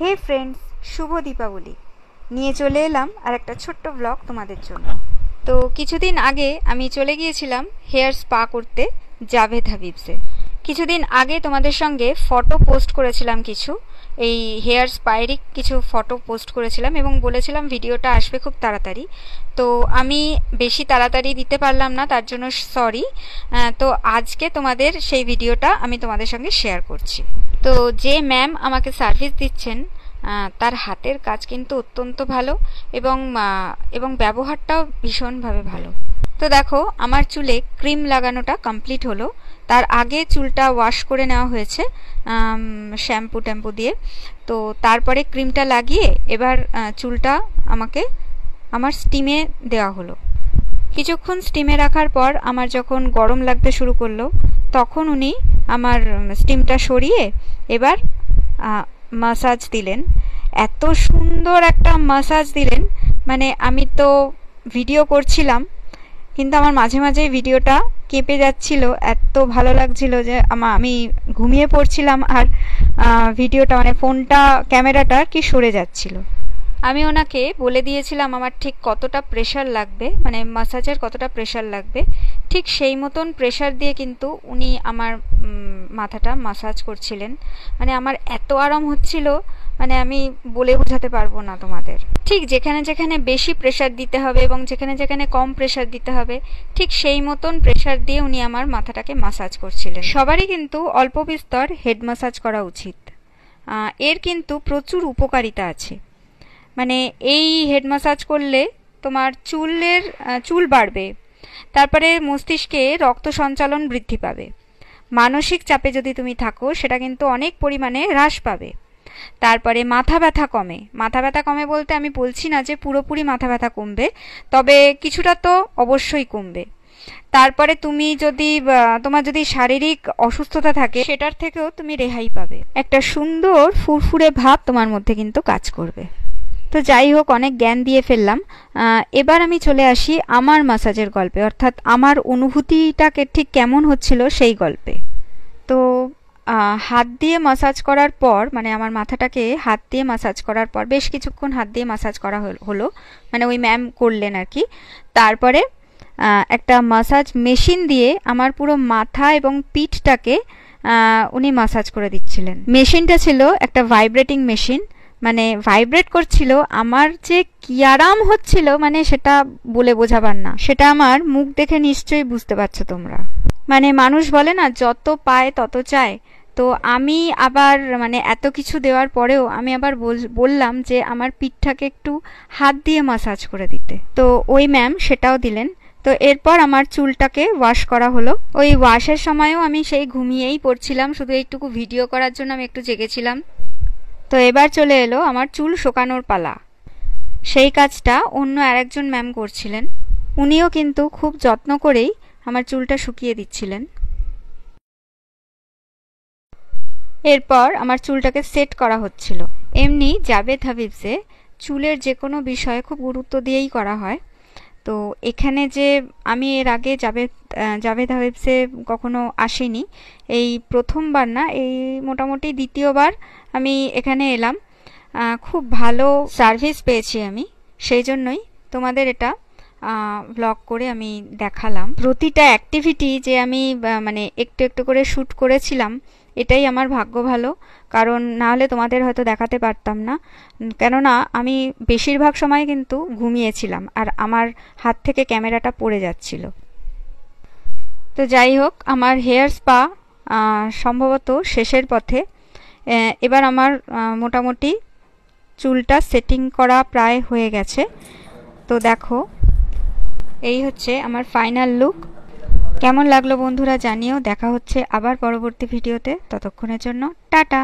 হে friends, শুভ দীপাবলি নিয়ে চলে এলাম আর একটা ছোট্ট ব্লগ তোমাদের জন্য। তো কিছুদিন আগে আমি চলে গিয়েছিলাম হেয়ার স্পা করতে জাভেদ হাবিবসে। কিছুদিন আগে তোমাদের সঙ্গে ফটো পোস্ট করেছিলাম, কিছু এই হেয়ার স্পায়েরই কিছু ফটো পোস্ট করেছিলাম এবং বলেছিলাম ভিডিওটা আসবে খুব তাড়াতাড়ি। তো আমি বেশি তাড়াতাড়ি দিতে পারলাম না, তার জন্য সরি। তো আজকে তোমাদের সেই ভিডিওটা আমি তোমাদের সঙ্গে শেয়ার করছি। তো যে ম্যাম আমাকে সার্ভিস দিচ্ছেন তার হাতের কাজ কিন্তু অত্যন্ত ভালো এবং ব্যবহারটাও ভীষণভাবে ভালো। তো দেখো, আমার চুলে ক্রিম লাগানোটা কমপ্লিট হলো। তার আগে চুলটা ওয়াশ করে নেওয়া হয়েছে শ্যাম্পু ট্যাম্পু দিয়ে। তো তারপরে ক্রিমটা লাগিয়ে এবার চুলটা আমার স্টিমে দেওয়া হলো। কিছুক্ষণ স্টিমে রাখার পর আমার যখন গরম লাগতে শুরু করলো, তখন উনি আমার স্টিমটা সরিয়ে এবার মাসাজ দিলেন। এত সুন্দর একটা মাসাজ দিলেন, মানে আমি তো ভিডিও করছিলাম কিন্তু আমার মাঝে মাঝে ভিডিওটা কেঁপে যাচ্ছিল, এত ভালো লাগছিল যে আমি ঘুমিয়ে পড়ছিলাম আর ভিডিওটা মানে ফোনটা ক্যামেরাটা কি সরে যাচ্ছিল। আমি ওনাকে বলে দিয়েছিলাম আমার ঠিক কতটা প্রেশার লাগবে, মানে মাসাজের কতটা প্রেশার লাগবে। ঠিক সেই মতন প্রেশার দিয়ে কিন্তু উনি আমার মাথাটা মাসাজ করছিলেন। মানে আমার এত আরাম হচ্ছিল, মানে আমি বলে বোঝাতে পারবো না তোমাদের। ঠিক যেখানে যেখানে বেশি প্রেশার দিতে হবে এবং যেখানে যেখানে কম প্রেশার দিতে হবে, ঠিক সেই মতন প্রেশার দিয়ে উনি আমার মাথাটাকে মাসাজ করছিলেন। সবারই কিন্তু অল্প বিস্তর হেড মাসাজ করা উচিত। এর কিন্তু প্রচুর উপকারিতা আছে। মানে এই হেড মাসাজ করলে তোমার চুল বাড়বে, তারপরে মস্তিষ্কে রক্ত সঞ্চালন বৃদ্ধি পাবে। মানসিক চাপে যদি তুমি থাকো সেটা কিন্তু অনেক পরিমাণে হ্রাস পাবে। তারপরে মাথা ব্যথা কমে বলতে আমি বলছি না যে পুরোপুরি মাথা ব্যথা কমবে, তবে কিছুটা তো অবশ্যই কমবে। তারপরে তুমি যদি তোমার যদি শারীরিক অসুস্থতা থাকে সেটার থেকেও তুমি রেহাই পাবে। একটা সুন্দর ফুরফুরে ভাব তোমার মধ্যে কিন্তু কাজ করবে। তো যাই হোক, অনেক জ্ঞান দিয়ে ফেললাম। এবার আমি চলে আসি আমার মাসাজের গল্পে, অর্থাৎ আমার অনুভূতিটাকে ঠিক কেমন হচ্ছিল সেই গল্পে। তো হাত দিয়ে মাসাজ করার পর, মানে আমার মাথাটাকে হাত দিয়ে মাসাজ করার পর বেশ কিছুক্ষণ হাত দিয়ে মাসাজ করা হলো, মানে ওই ম্যাম করলেন আর কি। তারপরে একটা মাসাজ মেশিন দিয়ে আমার পুরো মাথা এবং পিঠটাকে উনি মাসাজ করে দিচ্ছিলেন। মেশিনটা ছিল একটা ভাইব্রেটিং মেশিন, মানে ভাইব্রেট করছিল। আমার যে কি আরাম হচ্ছিল, মানে সেটা বলে বোঝাবার না। সেটা আমার মুখ দেখে নিশ্চয়ই বুঝতে পারছো তোমরা। মানে মানুষ বলে না, যত পায় তত চায়। তো আমি আবার মানে এত কিছু দেওয়ার পরেও আমি আবার বললাম যে আমার পিঠটাকে একটু হাত দিয়ে মাসাজ করে দিতে। তো ওই ম্যাম সেটাও দিলেন। তো এরপর আমার চুলটাকে ওয়াশ করা হলো। ওই ওয়াশের সময়ও আমি সেই ঘুমিয়েই পড়ছিলাম, শুধু এইটুকু ভিডিও করার জন্য আমি একটু জেগেছিলাম। তো এবার চলে এলো আমার চুল শোকানোর পালা। সেই কাজটা অন্য আরেকজন ম্যাম করছিলেন। উনিও কিন্তু খুব যত্ন করেই আমার চুলটা শুকিয়ে দিচ্ছিলেন। এরপর আমার চুলটাকে সেট করা হচ্ছিল। এমনি জাভেদ হাবিবসে চুলের যে কোনো বিষয়ে খুব গুরুত্ব দিয়েই করা হয়। তো এখানে যে আমি এর আগে জাভেদ হাবিবসে কখনো আসিনি, এই প্রথমবার না, এই মোটামুটি দ্বিতীয়বার আমি এখানে এলাম। খুব ভালো সার্ভিস পেয়েছি আমি, সেই জন্যই তোমাদের এটা ব্লগ করে আমি দেখালাম। প্রতিটা অ্যাক্টিভিটি যে আমি মানে একটু একটু করে শ্যুট করেছিলাম, এটাই আমার ভাগ্য ভালো, কারণ না হলে তোমাদের হয়তো দেখাতে পারতাম না। কেননা আমি বেশিরভাগ সময় কিন্তু ঘুমিয়েছিলাম আর আমার হাত থেকে ক্যামেরাটা পড়ে যাচ্ছিল। তো যাই হোক, আমার হেয়ার স্পা সম্ভবত শেষের পথে। এবার আমার মোটামুটি চুলটা সেটিং করা প্রায় হয়ে গেছে। তো দেখো, এই হচ্ছে আমার ফাইনাল লুক। কেমন লাগলো বন্ধুরা জানিও। দেখা হচ্ছে আবার পরবর্তী ভিডিওতে। ততক্ষণের জন্য টাটা।